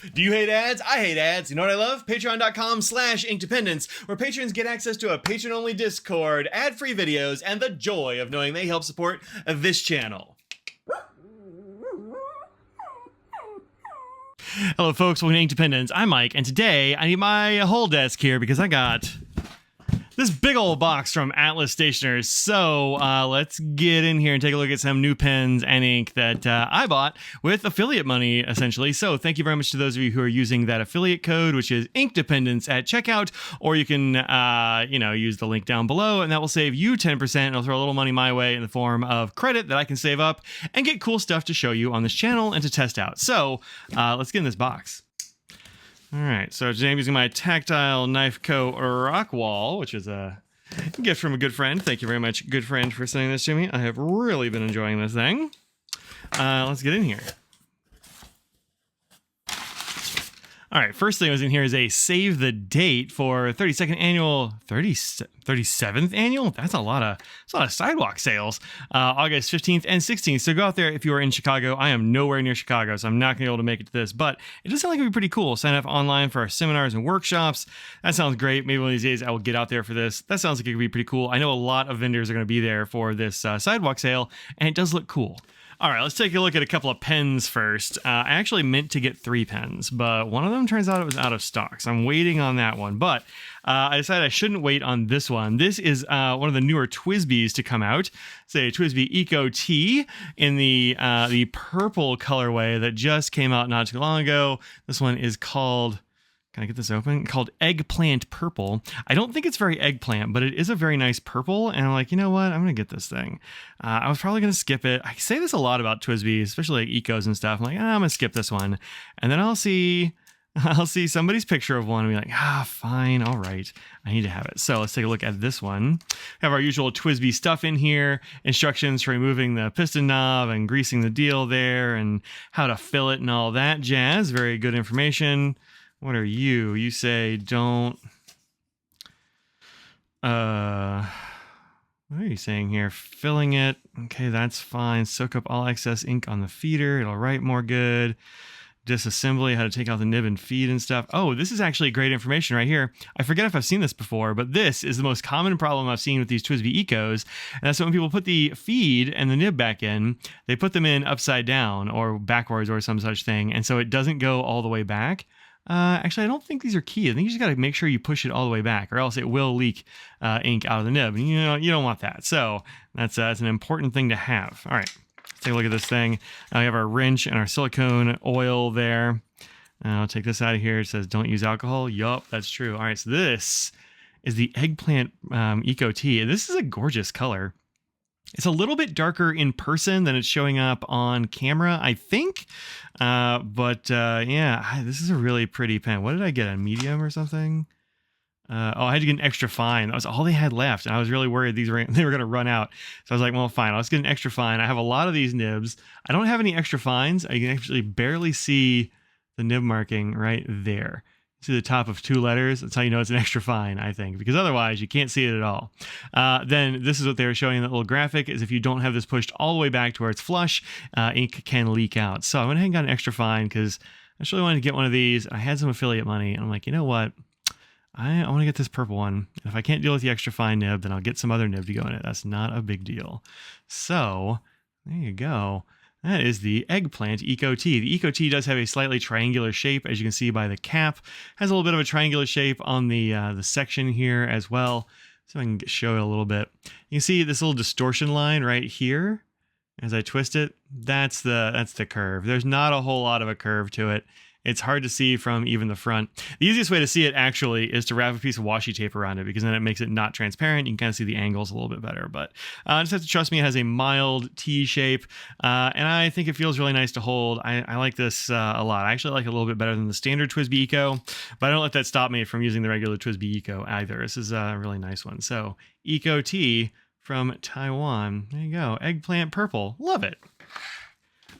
Do you hate ads? I hate ads. You know what I love? Patreon.com/inkdependence, where patrons get access to a patron-only Discord, ad-free videos, and the joy of knowing they help support this channel. Hello folks, welcome to Inkdependence. I'm Mike, and today I need my whole desk here because I got this big old box from Atlas Stationers. So let's get in here and take a look at some new pens and ink that I bought with affiliate money, essentially. So thank you very much to those of you who are using that affiliate code, which is inkdependence at checkout, or you can, use the link down below, and that will save you 10%, and I'll throw a little money my way in the form of credit that I can save up and get cool stuff to show you on this channel and to test out. So let's get in this box. All right, so today I'm using my Tactile Knife Co. Rockwall, which is a gift from a good friend. Thank you very much, good friend, for sending this to me. I have really been enjoying this thing. Let's get in here. All right, first thing was in here is a save the date for 37th annual. That's a lot of Sidewalk sales. August 15th and 16th. So go out there if you are in Chicago. I am nowhere near Chicago, so I'm not gonna be able to make it to this, but it does sound like it'd be pretty cool. Sign up online for our seminars and workshops. That sounds great. Maybe one of these days I will get out there for this. That sounds like it could be pretty cool. I know a lot of vendors are gonna be there for this Sidewalk sale, and it does look cool. All right, let's take a look at a couple of pens first. I actually meant to get 3 pens, but one of them turns out it was out of stock, so I'm waiting on that one. But I decided I shouldn't wait on this one. This is one of the newer TWSBIs to come out. It's a TWSBI Eco T in the purple colorway that just came out not too long ago. This one is called... Can I get this open? Called Eggplant Purple. I don't think it's very eggplant, but it is a very nice purple. And I'm like, you know what? I'm going to get this thing. I was probably going to skip it. I say this a lot about TWSBI, especially like ecos and stuff. I'm like, I'm going to skip this one. And then I'll see somebody's picture of one and be like, fine. All right. I need to have it. So let's take a look at this one. We have our usual TWSBI stuff in here. Instructions for removing the piston knob and greasing the deal there and how to fill it and all that jazz. Very good information. What are you? You say don't... what are you saying here? Filling it. Okay, that's fine. Soak up all excess ink on the feeder. It'll write more good. Disassembly, how to take out the nib and feed and stuff. Oh, this is actually great information right here. I forget if I've seen this before, but this is the most common problem I've seen with these TWSBI Ecos. And that's when people put the feed and the nib back in, they put them in upside down or backwards or some such thing. And so it doesn't go all the way back. Actually, I don't think these are key. I think you just got to make sure you push it all the way back, or else it will leak ink out of the nib. And you don't want that. So that's an important thing to have. All right, let's take a look at this thing. We have our wrench and our silicone oil there. I'll take this out of here. It says don't use alcohol. Yup, that's true. All right, so this is the Eggplant Eco T. This is a gorgeous color. It's a little bit darker in person than it's showing up on camera, I think. Yeah, this is a really pretty pen. What did I get, a medium or something? I had to get an extra fine. That was all they had left, and I was really worried they were going to run out. So I was like, well, fine, let's get an extra fine. I have a lot of these nibs. I don't have any extra fines. I can actually barely see the nib marking right there. To the top of 2 letters. That's how you know it's an extra fine, I think, because otherwise you can't see it at all. Then this is what they were showing in that little graphic, is if you don't have this pushed all the way back to where it's flush, ink can leak out. So I went ahead and got an extra fine because I just really wanted to get one of these. I had some affiliate money, and I'm like, you know what? I want to get this purple one. If I can't deal with the extra fine nib, then I'll get some other nib to go in it. That's not a big deal. So there you go. That is the Eggplant Eco T. The Eco T does have a slightly triangular shape, as you can see by the cap. Has a little bit of a triangular shape on the section here as well. So I can show it a little bit. You can see this little distortion line right here. As I twist it, that's the curve. There's not a whole lot of a curve to it. It's hard to see from even the front. The easiest way to see it actually is to wrap a piece of washi tape around it, because then it makes it not transparent. You can kind of see the angles a little bit better, but just have to trust me. It has a mild T shape, and I think it feels really nice to hold. I like this a lot. I actually like it a little bit better than the standard TWSBI Eco, but I don't let that stop me from using the regular TWSBI Eco either. This is a really nice one. So Eco T from Taiwan. There you go. Eggplant purple. Love it.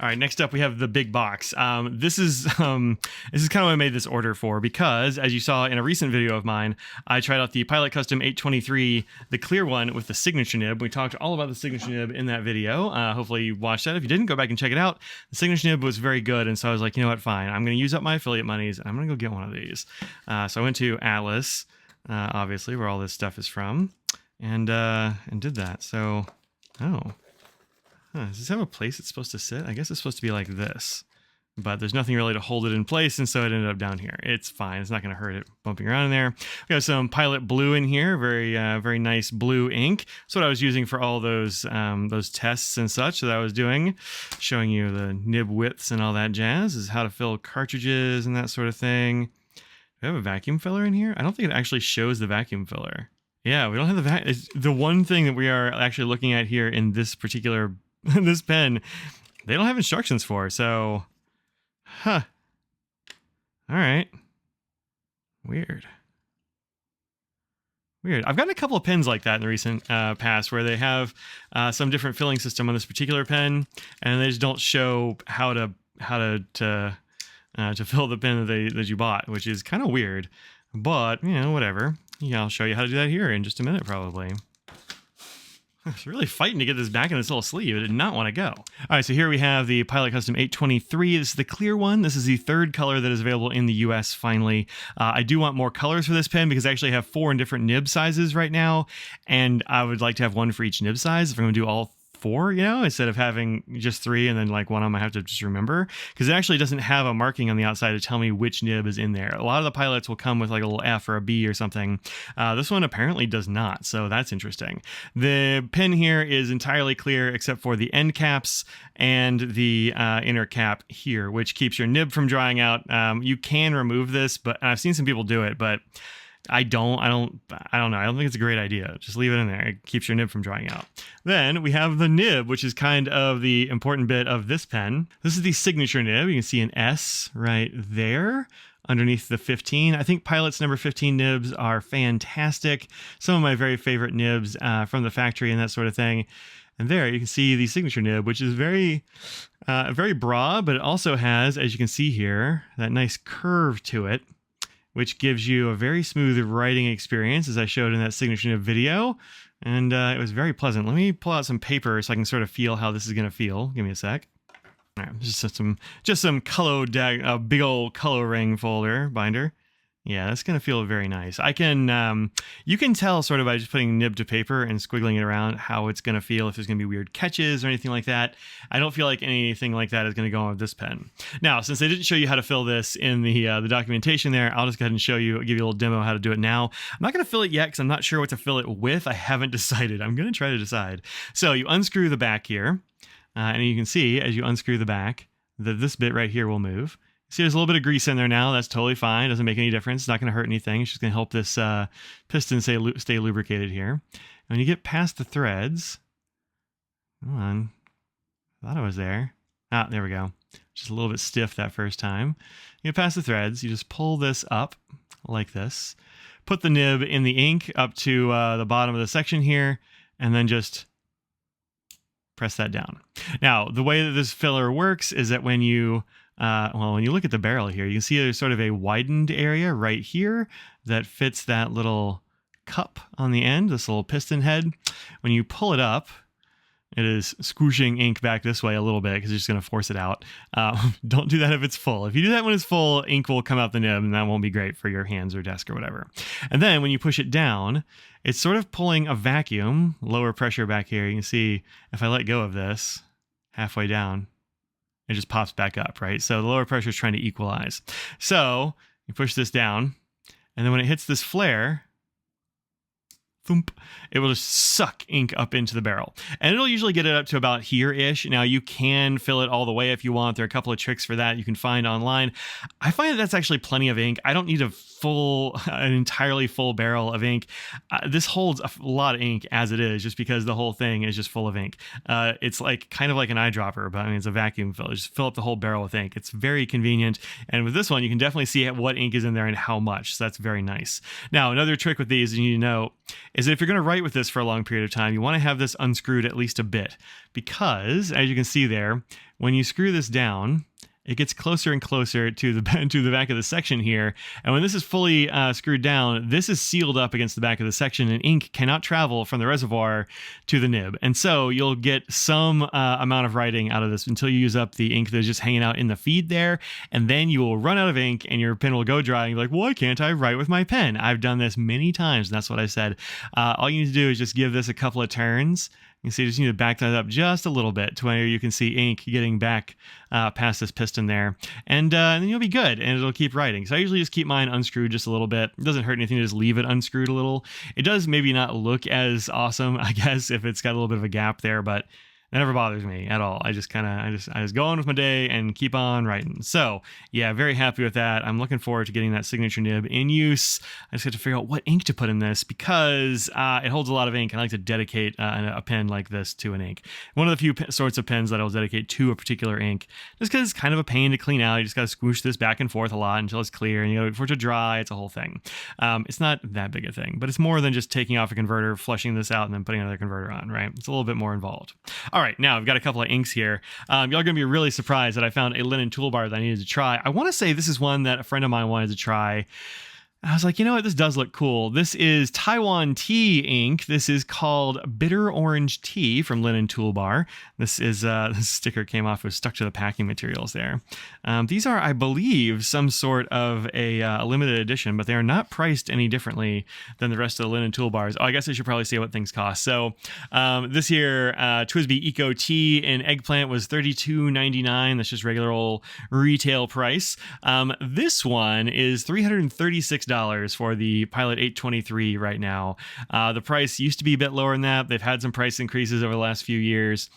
All right, next up we have the big box. This is kind of what I made this order for, because as you saw in a recent video of mine, I tried out the Pilot Custom 823, the clear one with the signature nib. We talked all about the signature nib in that video. Hopefully you watched that. If you didn't, go back and check it out. The signature nib was very good, and so I was like, you know what, fine. I'm going to use up my affiliate monies, and I'm going to go get one of these. So I went to Atlas, obviously, where all this stuff is from, and did that. So, does this have a place it's supposed to sit? I guess it's supposed to be like this, but there's nothing really to hold it in place, and so it ended up down here. It's fine. It's not going to hurt it bumping around in there. We have some Pilot Blue in here. Very nice blue ink. That's what I was using for all those tests and such that I was doing, showing you the nib widths and all that jazz. This is how to fill cartridges and that sort of thing. Do we have a vacuum filler in here? I don't think it actually shows the vacuum filler. Yeah, we don't have the the one thing that we are actually looking at here in this particular this pen, they don't have instructions for, so all right, weird. I've gotten a couple of pens like that in the recent past, where they have some different filling system on this particular pen, and they just don't show how to fill the pen that you bought, which is kind of weird, but you know, whatever. Yeah, I'll show you how to do that here in just a minute, probably. I was really fighting to get this back in this little sleeve. I did not want to go. All right, so here we have the Pilot Custom 823. This is the clear one. This is the third color that is available in the US finally. I do want more colors for this pen because I actually have 4 in different nib sizes right now, and I would like to have one for each nib size if I'm going to do all 4, you know, instead of having just 3 and then like one of them I have to just remember, because it actually doesn't have a marking on the outside to tell me which nib is in there. A lot of the Pilots will come with like a little F or a B or something. This one apparently does not, so that's interesting. The pen here is entirely clear except for the end caps and the inner cap here, which keeps your nib from drying out. You can remove this, but I've seen some people do it, but I don't know. I don't think it's a great idea. Just leave it in there. It keeps your nib from drying out. Then we have the nib, which is kind of the important bit of this pen. This is the signature nib. You can see an S right there underneath the 15. I think Pilot's number 15 nibs are fantastic. Some of my very favorite nibs from the factory and that sort of thing. And there you can see the signature nib, which is very broad, but it also has, as you can see here, that nice curve to it, which gives you a very smooth writing experience, as I showed in that signature nib video, and it was very pleasant. Let me pull out some paper so I can sort of feel how this is going to feel. Give me a sec. All right, just some color big old coloring folder binder. Yeah, that's going to feel very nice. I can, you can tell sort of by just putting nib to paper and squiggling it around how it's going to feel, if there's going to be weird catches or anything like that. I don't feel like anything like that is going to go on with this pen. Now, since they didn't show you how to fill this in the documentation there, I'll just go ahead and show you, give you a little demo how to do it now. I'm not going to fill it yet because I'm not sure what to fill it with. I haven't decided. I'm going to try to decide. So you unscrew the back here, and you can see as you unscrew the back that this bit right here will move. See, there's a little bit of grease in there now. That's totally fine. Doesn't make any difference. It's not going to hurt anything. It's just going to help this piston stay lubricated here. And when you get past the threads, come on, I thought I was there. Ah, there we go. Just a little bit stiff that first time. You get past the threads. You just pull this up like this. Put the nib in the ink up to the bottom of the section here, and then just press that down. Now, the way that this filler works is that when you when you look at the barrel here, you can see there's sort of a widened area right here that fits that little cup on the end, this little piston head. When you pull it up, it is squooshing ink back this way a little bit because it's just going to force it out. Don't do that if it's full. If you do that when it's full, ink will come out the nib, and that won't be great for your hands or desk or whatever. And then when you push it down, it's sort of pulling a vacuum, lower pressure back here. You can see if I let go of this halfway down, it just pops back up, right? So the lower pressure is trying to equalize. So you push this down, and then when it hits this flare, thump, it will just suck ink up into the barrel. And it'll usually get it up to about here-ish. Now, you can fill it all the way if you want. There are a couple of tricks for that you can find online. I find that that's actually plenty of ink. I don't need an entirely full barrel of ink. This holds a lot of ink as it is, just because the whole thing is just full of ink. It's like kind of like an eyedropper, but I mean, it's a vacuum filler. Just fill up the whole barrel with ink. It's very convenient. And with this one, you can definitely see what ink is in there and how much. So that's very nice. Now, another trick with these, you need to know, is that if you're going to write with this for a long period of time, you want to have this unscrewed at least a bit, because as you can see there, when you screw this down, it gets closer and closer to the back of the section here. And when this is fully screwed down, this is sealed up against the back of the section, and ink cannot travel from the reservoir to the nib. And so you'll get some amount of writing out of this until you use up the ink that's just hanging out in the feed there. And then you will run out of ink and your pen will go dry. And you're like, why can't I write with my pen? I've done this many times, and that's what I said. All you need to do is just give this a couple of turns. You can see, just need to back that up just a little bit to where you can see ink getting back past this piston there. And then you'll be good, and it'll keep writing. So I usually just keep mine unscrewed just a little bit. It doesn't hurt anything to just leave it unscrewed a little. It does maybe not look as awesome, I guess, if it's got a little bit of a gap there, but that never bothers me at all. I just go on with my day and keep on writing. So yeah, very happy with that. I'm looking forward to getting that signature nib in use. I just have to figure out what ink to put in this, because it holds a lot of ink. I like to dedicate a pen like this to an ink. One of the few sorts of pens that I'll dedicate to a particular ink, just because it's kind of a pain to clean out. You just got to squish this back and forth a lot until it's clear, and you know, for it to dry, it's a whole thing. It's not that big a thing, but it's more than just taking off a converter, flushing this out, and then putting another converter on, right? It's a little bit more involved. All right, now I've got a couple of inks here. Y'all are going to be really surprised that I found a Lennon toolbar that I needed to try. I want to say this is one that a friend of mine wanted to try. I was like, you know what? This does look cool. This is Taiwan tea ink. This is called Bitter Orange Tea from Lennon Toolbar. This is this sticker came off. It was stuck to the packing materials there. These are, I believe, some sort of a limited edition, but they are not priced any differently than the rest of the Lennon Toolbars. Oh, I guess I should probably say what things cost. So this here, TWSBI Eco Tea in Eggplant was $32.99. That's just regular old retail price. This one is $336 for the Pilot 823 right now. The price used to be a bit lower than that. They've had some price increases over the last few years.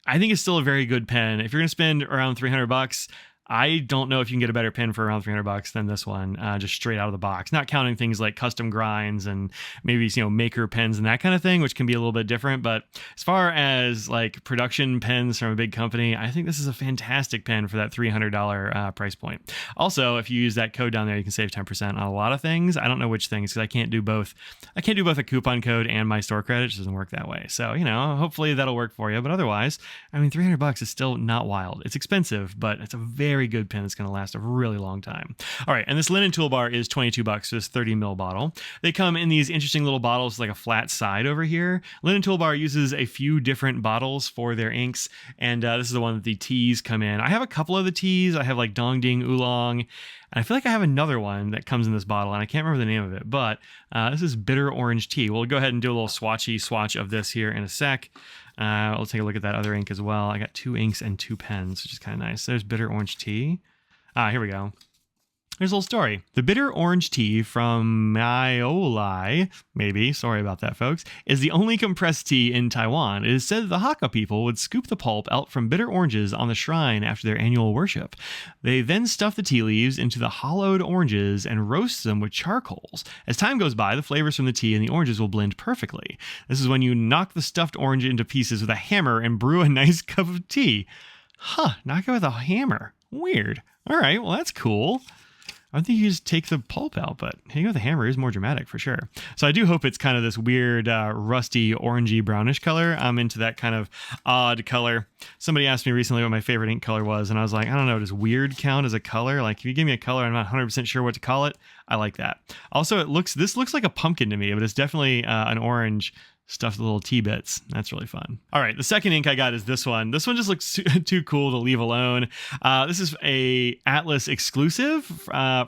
I think it's still a very good pen. If you're going to spend around $300, I don't know if you can get a better pen for around $300 than this one, just straight out of the box. Not counting things like custom grinds and maybe, you know, maker pens and that kind of thing, which can be a little bit different. But as far as like production pens from a big company, I think this is a fantastic pen for that $300 price point. Also, if you use that code down there, you can save 10% on a lot of things. I don't know which things, because I can't do both. I can't do both a coupon code and my store credit. It just doesn't work that way. So, you know, hopefully that'll work for you. But otherwise, I mean, $300 is still not wild. It's expensive, but it's a very good pen that's going to last a really long time. All right, and this Lennon toolbar is $22 for this 30 ml bottle. They come in these interesting little bottles, like a flat side over here. Lennon toolbar uses a few different bottles for their inks, and this is the one that the teas come in. I have a couple of the teas. I have like Dong Ding Oolong, and I feel like I have another one that comes in this bottle, and I can't remember the name of it, but this is Bitter Orange Tea. We'll go ahead and do a little swatch of this here in a sec. We'll take a look at that other ink as well. I got 2 inks and 2 pens, which is kind of nice. There's Bitter Orange Tea. Here we go. Here's a little story. The bitter orange tea from Maiolai, maybe, sorry about that, folks, is the only compressed tea in Taiwan. It is said that the Hakka people would scoop the pulp out from bitter oranges on the shrine after their annual worship. They then stuff the tea leaves into the hollowed oranges and roast them with charcoals. As time goes by, the flavors from the tea and the oranges will blend perfectly. This is when you knock the stuffed orange into pieces with a hammer and brew a nice cup of tea. Huh, knock it with a hammer. Weird. All right, well, that's cool. I think you just take the pulp out, but hitting with a hammer is more dramatic for sure. So I do hope it's kind of this weird, rusty, orangey, brownish color. I'm into that kind of odd color. Somebody asked me recently what my favorite ink color was, and I was like, I don't know, does weird count as a color? Like, if you give me a color, I'm not 100% sure what to call it. I like that. Also, this looks like a pumpkin to me, but it's definitely an orange stuffed little tea bits. That's really fun. All right, the second ink I got is this one. This one just looks too cool to leave alone. This is a Atlas exclusive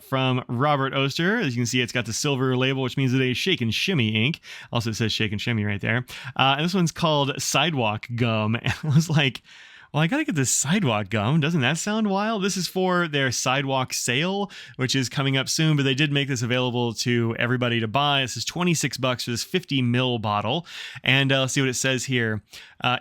from Robert Oster. As you can see, it's got the silver label, which means it's a shake and shimmy ink. Also, it says shake and shimmy right there. And this one's called Sidewalk Gum. And I was like, well, I gotta get this Sidewalk gum. Doesn't that sound wild? This is for their Sidewalk sale, which is coming up soon, but they did make this available to everybody to buy. This is $26 for this 50 ml bottle. And let's see what it says here.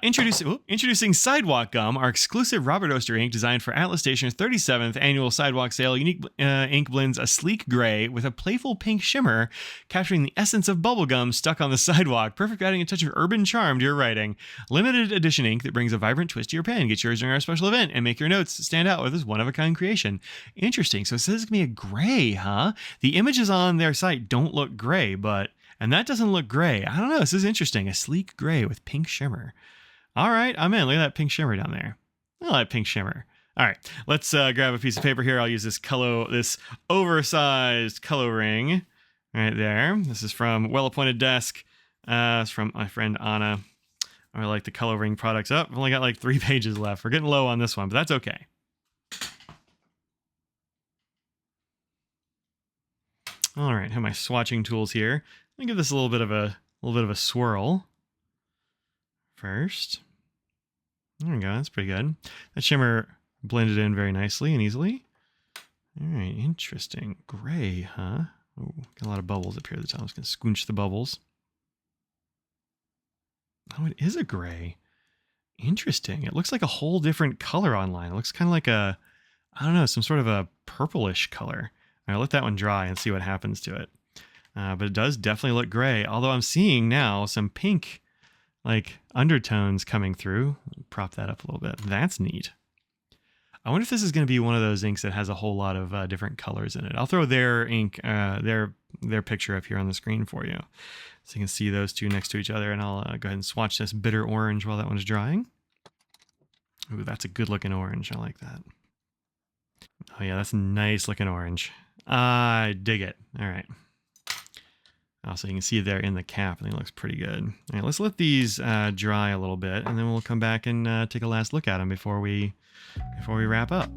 Introducing Sidewalk Gum, our exclusive Robert Oster ink designed for Atlas Station's 37th annual Sidewalk sale. Unique ink blends a sleek gray with a playful pink shimmer, capturing the essence of bubblegum stuck on the sidewalk. Perfect for adding a touch of urban charm to your writing. Limited edition ink that brings a vibrant twist to your pen. Get yours during our special event and make your notes stand out with this one-of-a-kind creation. Interesting. So it says it's going to be a gray, huh? The images on their site don't look gray, but And that doesn't look gray. I don't know. This is interesting. A sleek gray with pink shimmer. All right, I'm in. Look at that pink shimmer down there. I like pink shimmer. All right, let's grab a piece of paper here. I'll use this oversized color ring right there. This is from Well Appointed Desk. It's from my friend Anna. I like the color ring products. I've only got like 3 pages left. We're getting low on this one, but that's okay. All right, have my swatching tools here. Let me give this a little bit of a swirl first. There we go. That's pretty good. That shimmer blended in very nicely and easily. All right, interesting. Gray, huh? Oh, got a lot of bubbles up here at the top. I'm just gonna squinch the bubbles. Oh, it is a gray. Interesting. It looks like a whole different color online. It looks kind of like I don't know, some sort of a purplish color. I'll let that one dry and see what happens to it. But it does definitely look gray, although I'm seeing now some pink like undertones coming through. Prop that up a little bit. That's neat. I wonder if this is going to be one of those inks that has a whole lot of different colors in it. I'll throw their ink, their picture up here on the screen for you, so you can see those two next to each other. And I'll go ahead and swatch this bitter orange while that one's drying. Ooh, that's a good looking orange. I like that. Oh yeah, that's a nice looking orange. I dig it. All right. Also, you can see there in the cap, I think it looks pretty good. All right, let's let these dry a little bit, and then we'll come back and take a last look at them before we wrap up.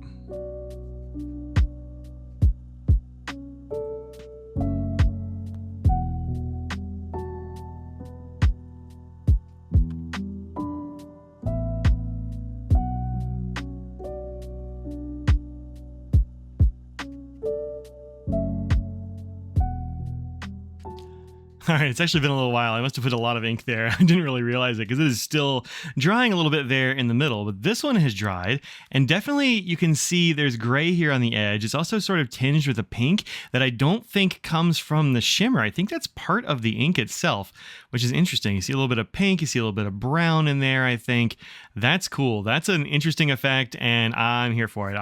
All right, it's actually been a little while. I must have put a lot of ink there. I didn't really realize it because it is still drying a little bit there in the middle, but this one has dried, and definitely you can see there's gray here on the edge. It's also sort of tinged with a pink that I don't think comes from the shimmer. I think that's part of the ink itself, which is interesting. You see a little bit of pink, you see a little bit of brown in there, I think. That's cool. That's an interesting effect, and I'm here for it.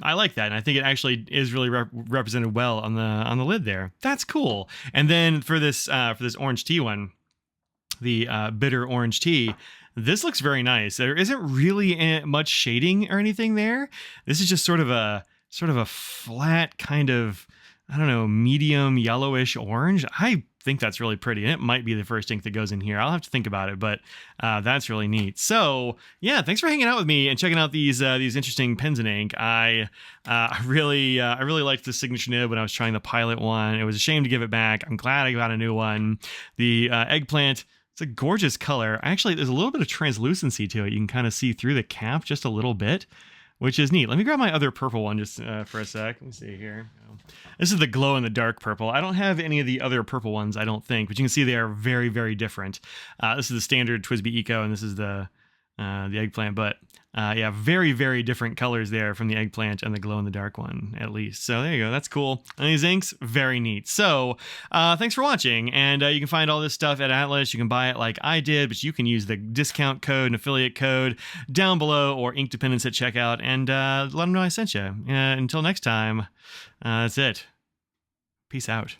I like that, and I think it actually is really represented well on the lid there. That's cool. And then for this orange tea one, the bitter orange tea, this looks very nice. There isn't really much shading or anything there. This is just sort of a flat kind of, I don't know, medium yellowish orange. I think that's really pretty, and it might be the first ink that goes in here. I'll have to think about it, but that's really neat. So yeah, thanks for hanging out with me and checking out these interesting pens and ink. I really liked the signature nib when I was trying the pilot one. It was a shame to give it back. I'm glad I got a new one. The Eggplant, it's a gorgeous color. Actually, there's a little bit of translucency to it. You can kind of see through the cap just a little bit, which is neat. Let me grab my other purple one just for a sec. Let me see here. This is the glow-in-the-dark purple. I don't have any of the other purple ones, I don't think, but you can see they are very, very different. This is the standard TWSBI Eco, and this is the Eggplant, but yeah, very, very different colors there from the Eggplant and the glow-in-the-dark one, at least. So there you go. That's cool. And these inks, very neat. So thanks for watching, and you can find all this stuff at Atlas. You can buy it like I did, but you can use the discount code and affiliate code down below, or Inkdependence at checkout, and let them know I sent you. Until next time, that's it. Peace out.